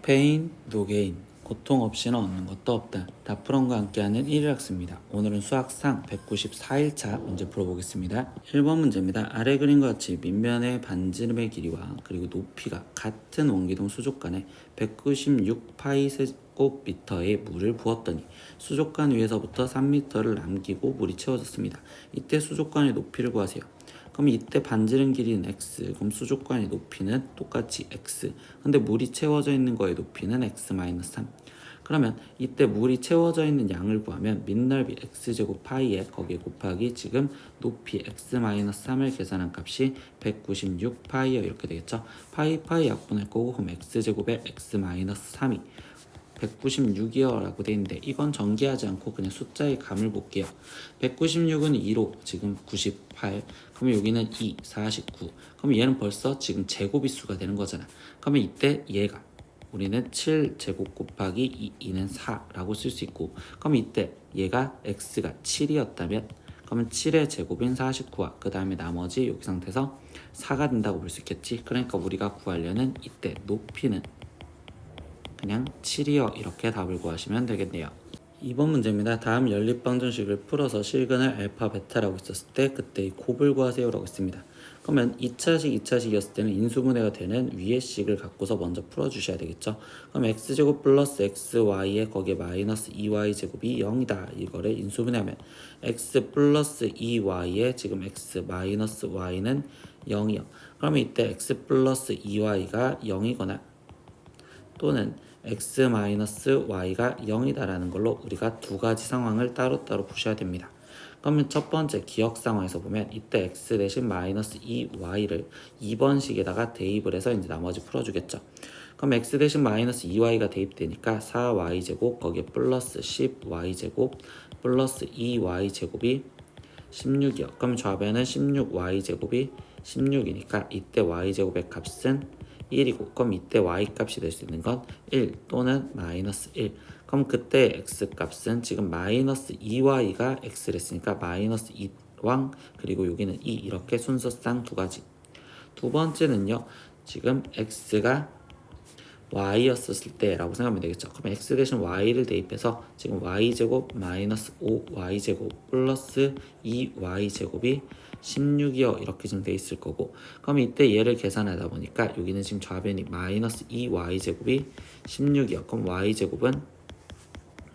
페인, 노게인, 고통 없이는 얻는 것도 없다. 다프론과 함께하는 1일학습니다. 오늘은 수학상 194일차 문제 풀어보겠습니다. 1번 문제입니다. 아래 그림과 같이 밑면의 반지름의 길이와 그리고 높이가 같은 원기둥 수족관에 196파이 세곱미터의 물을 부었더니 수족관 위에서부터 3m를 남기고 물이 채워졌습니다. 이때 수족관의 높이를 구하세요. 그럼 이때 반지름 길이는 x, 그럼 수족관의 높이는 똑같이 x, 근데 물이 채워져 있는 거의 높이는 x-3. 그러면 이때 물이 채워져 있는 양을 구하면 밑넓이 x제곱 파이에 거기에 곱하기 지금 높이 x-3을 계산한 값이 196파이어 이렇게 되겠죠. 파이 약분할 거고, 그럼 x제곱에 x-3이 196이요 라고 되어 있는데, 이건 전개하지 않고 그냥 숫자의 감을 볼게요. 196은 2로 지금 98, 그러면 여기는 2, 49, 그러면 얘는 벌써 지금 제곱이수가 되는 거잖아. 그러면 이때 얘가 우리는 7제곱 곱하기 2는 4라고 쓸 수 있고, 그럼 이때 얘가 x가 7이었다면 그러면 7의 제곱인 49와 그 다음에 나머지 여기 상태에서 4가 된다고 볼 수 있겠지. 그러니까 우리가 구하려는 이때 높이는 그냥 7이요 이렇게 답을 구하시면 되겠네요. 2번 문제입니다. 다음 연립방정식을 풀어서 실근을 알파 베타라고 있었을 때 그때의 곱을 구하세요 라고 했습니다. 그러면 2차식 2차식이었을 때는 인수분해가 되는 위의 식을 갖고서 먼저 풀어주셔야 되겠죠. 그럼 x제곱 플러스 xy에 거기에 마이너스 2y제곱이 0이다 이거를 인수분해하면 x 플러스 2y에 지금 x 마이너스 y는 0이요. 그러면 이때 x 플러스 2y가 0이거나 또는 x-y가 0이다라는 걸로 우리가 두 가지 상황을 따로따로 푸셔야 됩니다. 그러면 첫 번째 기억 상황에서 보면 이때 x 대신 마이너스 2y를 2번 식에다가 대입을 해서 이제 나머지 풀어주겠죠. 그럼 x 대신 마이너스 2y가 대입되니까 4y제곱 거기에 플러스 10y제곱 플러스 2y제곱이 16이요. 그럼 좌변은 16y제곱이 16이니까 이때 y제곱의 값은 1이고, 그럼 이때 y값이 될 수 있는 건 1 또는 마이너스 1. 그럼 그때 x값은 지금 마이너스 2y가 x를 했으니까 마이너스 2왕 그리고 여기는 2 이렇게 순서상 두 가지. 두 번째는요, 지금 x가 y였었을 때라고 생각하면 되겠죠. 그럼 x 대신 y를 대입해서 지금 y제곱 마이너스 5y제곱 플러스 2y제곱이 16이요 이렇게 지금 돼 있을 거고, 그럼 이때 얘를 계산하다 보니까 여기는 지금 좌변이 마이너스 2y제곱이 16이요. 그럼 y제곱은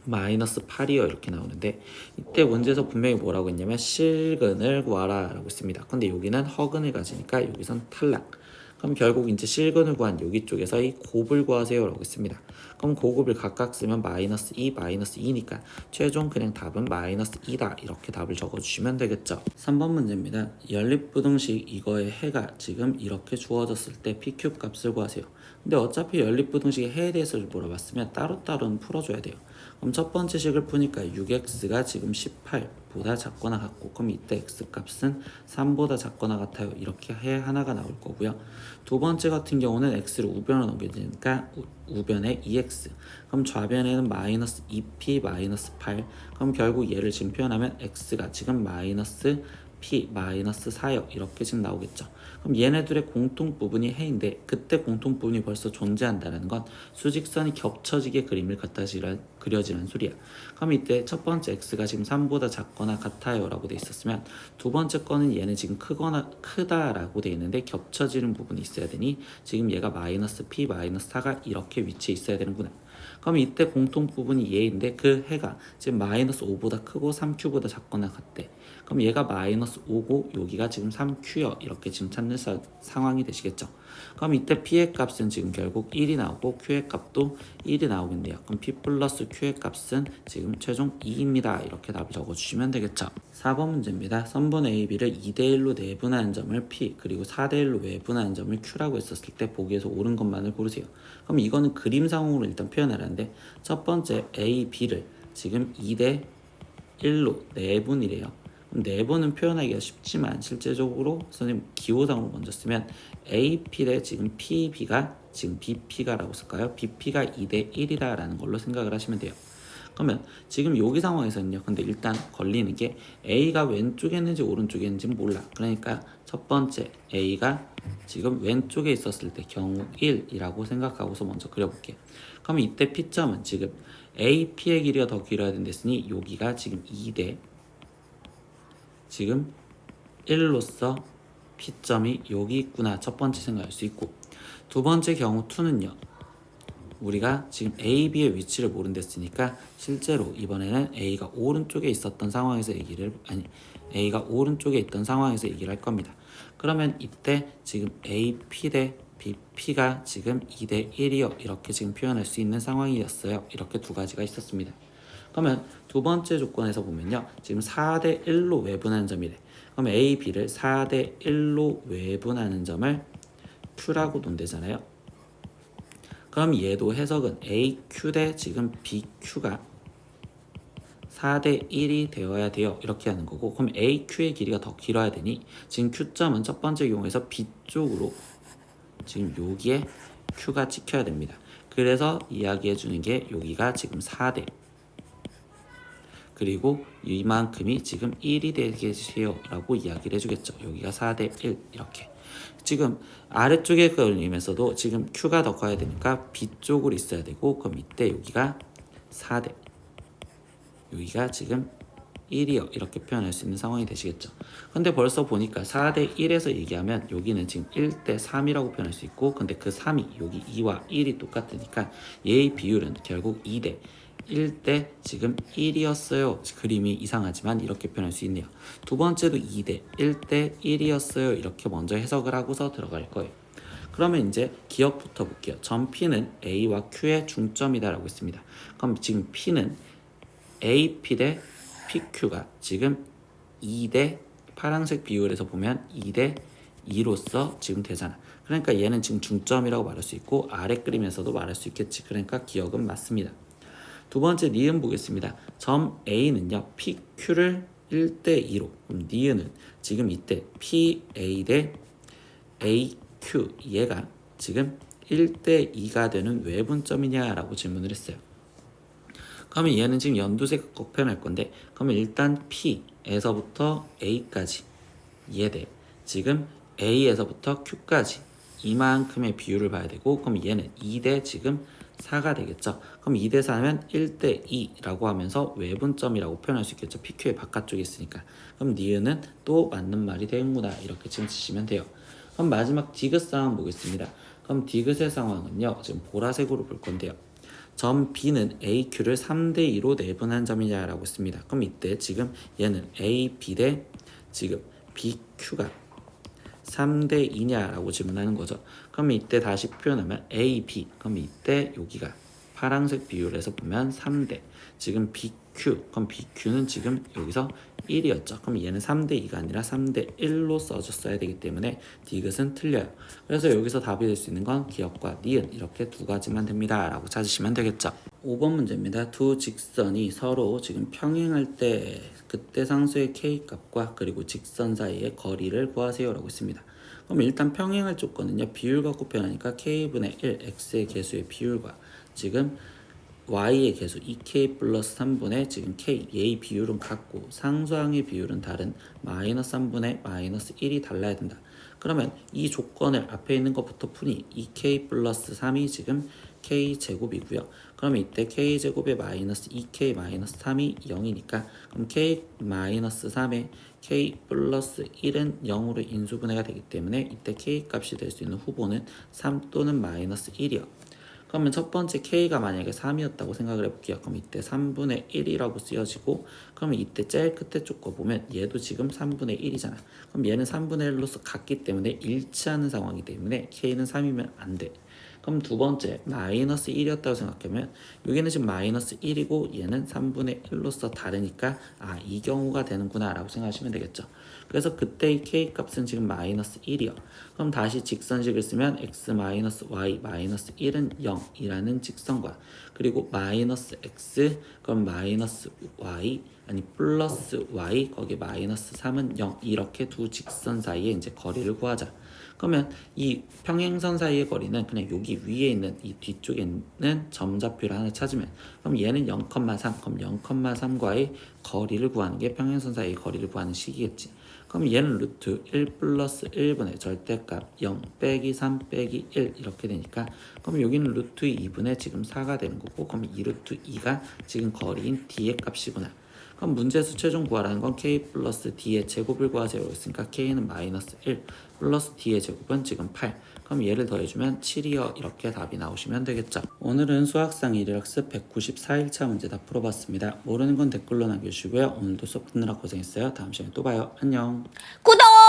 마이너스 8이요 이렇게 나오는데, 이때 문제에서 분명히 뭐라고 했냐면 실근을 구하라 라고 했습니다. 근데 여기는 허근을 가지니까 여기선 탈락. 그럼 결국 이제 실근을 구한 여기 쪽에서 이 곱을 구하세요 라고 했습니다. 그럼 곱을 각각 쓰면 마이너스 2, 마이너스 2니까 최종 그냥 답은 마이너스 2다 이렇게 답을 적어주시면 되겠죠. 3번 문제입니다. 연립부등식 이거의 해가 지금 이렇게 주어졌을 때 pq 값을 구하세요. 근데 어차피 연립부등식의 해에 대해서 물어봤으면 따로따로는 풀어줘야 돼요. 그럼 첫 번째 식을 푸니까 6x가 지금 18보다 작거나 같고, 그럼 이때 x값은 3보다 작거나 같아요 이렇게 해 하나가 나올 거고요. 두 번째 같은 경우는 x를 우변으로 넘겨지니까 우변에 2x, 그럼 좌변에는 마이너스 2p 마이너스 8, 그럼 결국 얘를 지금 표현하면 x가 지금 마이너스 p 마이너스 4요 이렇게 지금 나오겠죠. 그럼 얘네들의 공통 부분이 해인데 그때 공통 부분이 벌써 존재한다는 건 수직선이 겹쳐지게 그림을 갖다 그려지는 소리야. 그럼 이때 첫 번째 x가 지금 3보다 작거나 같아요 라고 돼 있었으면 두 번째 거는 얘는 지금 크다라고 돼 있는데 겹쳐지는 부분이 있어야 되니 지금 얘가 마이너스 p 마이너스 4가 이렇게 위치해 있어야 되는구나. 그럼 이때 공통 부분이 얘인데 그 해가 지금 마이너스 5보다 크고 3q보다 작거나 같대. 그럼 얘가 마이너스 5고 여기가 지금 3q요 이렇게 지금 찾는 상황이 되시겠죠. 그럼 이때 p의 값은 지금 결국 1이 나오고 q의 값도 1이 나오겠네요. 그럼 p 플러스 q의 값은 지금 최종 2입니다. 이렇게 답을 적어주시면 되겠죠. 4번 문제입니다. 선분 AB를 2대1로 내분하는 점을 P 그리고 4대1로 외분하는 점을 Q라고 했었을 때 보기에서 옳은 것만을 고르세요. 그럼 이거는 그림상으로 일단 표현하라는데, 첫 번째 A, B를 지금 2대1로 내분이래요. 그럼 내분은 표현하기가 쉽지만 실제적으로 선생님 기호상으로 먼저 쓰면 AP 대 지금 PB가 지금 BP가 라고 쓸까요? BP가 2대1이다 라는 걸로 생각을 하시면 돼요. 그러면 지금 여기 상황에서는요, 근데 일단 걸리는 게 A가 왼쪽에 있는지 오른쪽에 있는지 몰라. 그러니까 첫 번째 A가 지금 왼쪽에 있었을 때 경우 1이라고 생각하고서 먼저 그려볼게요. 그럼 이때 P점은 지금 AP의 길이가 더 길어야 된댔으니 여기가 지금 2대 지금 1로서 P점이 여기 있구나 첫 번째 생각할 수 있고, 두 번째 경우 2는요 우리가 지금 A, B의 위치를 모른댔으니까 실제로 이번에는 A가 오른쪽에 있었던 상황에서 A가 오른쪽에 있던 상황에서 얘기를 할 겁니다. 그러면 이때 지금 AP 대 BP가 지금 2대 1이요 이렇게 지금 표현할 수 있는 상황이었어요. 이렇게 두 가지가 있었습니다. 그러면 두 번째 조건에서 보면요 지금 4대 1로 외분하는 점이래. 그럼 A, B를 4대 1로 외분하는 점을 Q라고 논대잖아요. 그럼 얘도 해석은 AQ 대 지금 BQ가 4대 1이 되어야 돼요 이렇게 하는 거고, 그럼 AQ의 길이가 더 길어야 되니 지금 Q점은 첫 번째 경우에서 B쪽으로 지금 여기에 Q가 찍혀야 됩니다. 그래서 이야기해 주는 게 여기가 지금 4대 그리고 이만큼이 지금 1이 되게 해주세요 라고 이야기를 해주겠죠. 여기가 4대 1 이렇게. 지금 아래쪽에 그림에서도 지금 Q가 더 커야 되니까 B쪽으로 있어야 되고, 그럼 이때 여기가 4대 여기가 지금 1이요 이렇게 표현할 수 있는 상황이 되시겠죠. 근데 벌써 보니까 4대 1에서 얘기하면 여기는 지금 1대 3이라고 표현할 수 있고, 근데 그 3이 여기 2와 1이 똑같으니까 얘의 비율은 결국 2대 1대 지금 1이었어요. 그림이 이상하지만 이렇게 표현할 수 있네요. 두 번째도 2대 1대 1이었어요. 이렇게 먼저 해석을 하고서 들어갈 거예요. 그러면 이제 기억부터 볼게요. 점 P는 A와 Q의 중점이다라고 했습니다. 그럼 지금 P는 AP 대 PQ가 지금 2대 파란색 비율에서 보면 2대 2로서 지금 되잖아. 그러니까 얘는 지금 중점이라고 말할 수 있고 아래 그림에서도 말할 수 있겠지. 그러니까 기억은 맞습니다. 두 번째 니은 보겠습니다. 점 A는요 PQ를 1대 2로, 그럼 니은은 지금 이때 PA 대 AQ 얘가 지금 1대 2가 되는 왜 분점이냐라고 질문을 했어요. 그러면 얘는 지금 연두색 꼭 표현할 건데, 그러면 일단 P에서부터 A까지 얘대 지금 A에서부터 Q까지 이만큼의 비율을 봐야 되고, 그럼 얘는 2대 지금 4가 되겠죠. 그럼 2대 4면 1대 2라고 하면서 외분점이라고 표현할 수 있겠죠. PQ의 바깥쪽에 있으니까. 그럼 니은은 또 맞는 말이 되는구나 이렇게 지금 쓰시면 돼요. 그럼 마지막 디귿 상황 보겠습니다. 그럼 디귿의 상황은요 지금 보라색으로 볼 건데요. 점 B는 AQ를 3대2로 내분한 점이냐라고 했습니다. 그럼 이때 지금 얘는 AB 대 지금 BQ가 3대2냐라고 질문하는 거죠. 그럼 이때 다시 표현하면 AB, 그럼 이때 여기가 파란색 비율에서 보면 3대 지금 BQ, 그럼 BQ는 지금 여기서 1이었죠. 그럼 얘는 3대2가 아니라 3대1로 써줬어야 되기 때문에 디귿은 틀려요. 그래서 여기서 답이 될 수 있는 건 기역과 니은 이렇게 두 가지만 됩니다 라고 찾으시면 되겠죠. 5번 문제입니다. 두 직선이 서로 지금 평행할 때 그때 상수의 K값과 그리고 직선 사이의 거리를 구하세요 라고 했습니다. 그럼 일단 평행할 조건은요 비율 갖고 표현하니까 K분의 1 X의 개수의 비율과 지금 Y의 개수 2K 플러스 3분의 지금 K 얘의 비율은 같고 상수항의 비율은 다른 마이너스 3분의 마이너스 1이 달라야 된다. 그러면 이 조건을 앞에 있는 것부터 푸니 2K 플러스 3이 지금 K제곱이고요. 그럼 이때 K제곱의 마이너스 2K 마이너스 3이 0이니까 그럼 K 마이너스 3의 K 플러스 1은 0으로 인수분해가 되기 때문에 이때 K 값이 될 수 있는 후보는 3 또는 마이너스 1이요. 그러면 첫 번째 K가 만약에 3이었다고 생각을 해볼게요. 그럼 이때 3분의 1이라고 쓰여지고, 그러면 이때 제일 끝에 쪽 거 보면 얘도 지금 3분의 1이잖아. 그럼 얘는 3분의 1로서 같기 때문에 일치하는 상황이기 때문에 K는 3이면 안 돼. 그럼 두 번째 마이너스 1이었다고 생각하면 여기는 지금 마이너스 1이고 얘는 3분의 1로서 다르니까 이 경우가 되는구나 라고 생각하시면 되겠죠. 그래서 그때의 K값은 지금 마이너스 1이요. 그럼 다시 직선식을 쓰면 x 마이너스 y 마이너스 1은 0이라는 직선과 그리고 마이너스 x 그럼 마이너스 y 아니 플러스 y 거기 마이너스 3은 0 이렇게 두 직선 사이에 이제 거리를 구하자. 그러면 이 평행선 사이의 거리는 그냥 여기 위에 있는 이 뒤쪽에 있는 점좌표를 하나 찾으면 그럼 얘는 0,3 그럼 0,3과의 거리를 구하는 게 평행선 사이의 거리를 구하는 식이겠지. 그럼 얘는 루트 1 플러스 1분의 절대값 0 빼기 3 빼기 1 이렇게 되니까 그럼 여기는 루트 2분의 지금 4가 되는 거고 그럼 2 루트 2가 지금 거리인 d의 값이구나. 그럼 문제에서 최종 구하라는 건 k 플러스 d의 제곱을 구하자고 했으니까 k는 마이너스 1 플러스 d의 제곱은 지금 8. 그럼 얘를 더해주면 7이요. 이렇게 답이 나오시면 되겠죠. 오늘은 수학상 1일학습 194일차 문제 다 풀어봤습니다. 모르는 건 댓글로 남겨주시고요. 오늘도 수업 듣느라 고생했어요. 다음 시간에 또 봐요. 안녕. 구독!